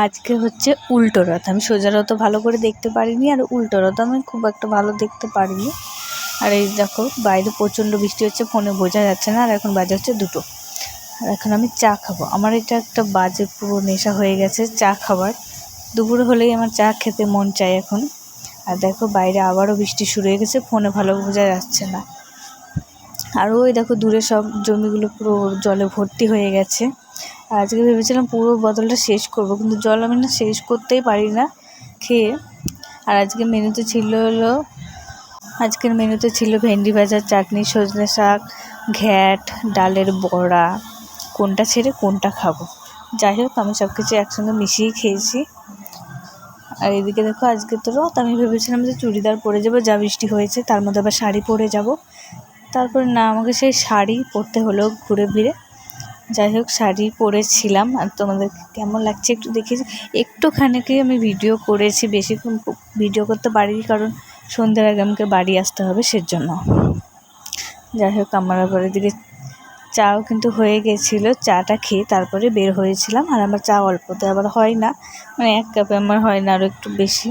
আজকে হচ্ছে উল্টো রথ। আমি সোজা রথ ভালো করে দেখতে পারিনি, আর উল্টো রথ আমি খুব একটা ভালো দেখতে পারিনি। আর এই দেখো বাইরে প্রচণ্ড বৃষ্টি হচ্ছে, ফোনে বোঝা যাচ্ছে না। আর এখন বাজে হচ্ছে 2টো। আর এখন আমি চা খাবো। আমার এটা একটা বাজে পুরো নেশা হয়ে গেছে চা খাবার। দুপুর হলেই আমার চা খেতে মন চায় এখন। আর দেখো বাইরে আবারও বৃষ্টি শুরু হয়ে গেছে, ফোনে ভালো বোঝা যাচ্ছে না। আর ওই দেখো দূরে সব জমিগুলো পুরো জলে ভর্তি হয়ে গেছে। আর আজকে ভেবেছিলাম পুরো বোতলটা শেষ করব, কিন্তু জল আমি না শেষ করতেই পারি না খেয়ে। আর আজকের মেনুতে ছিল ভেন্ডি ভাজা, চাটনি, সজনে শাক, ঘ্যাট, ডালের বড়া। কোনটা ছেড়ে কোনটা খাবো? যাই হোক আমি সব কিছু একসঙ্গে মিশিয়ে খেয়েছি। আর এদিকে দেখো আজকে তো রথ, আমি ভেবেছিলাম যে চুড়িদার পরে যাবো, যা বৃষ্টি হয়েছে তার মধ্যে আবার শাড়ি পরে যাব। তারপরে না, আমাকে সেই শাড়ি পরতে হলো ঘুরে ফিরে। যাই হোক শাড়ি পরেছিলাম। আর তোমাদের কেমন লাগছে একটু দেখেছি। একটুখানিকে আমি ভিডিও করেছি, বেশিক্ষণ ভিডিও করতে পারিনি, কারণ সন্ধ্যার আগে আমাকে বাড়ি আসতে হবে সেজন্য। যাই হোক আমার আবার এদিকে চাও কিন্তু হয়ে গেছিলো। চাটা খেয়ে তারপরে বের হয়েছিলাম। আর আমার চা অল্পতে আবার হয় না, মানে 1 কাপে আমার হয় না, আরও একটু বেশি।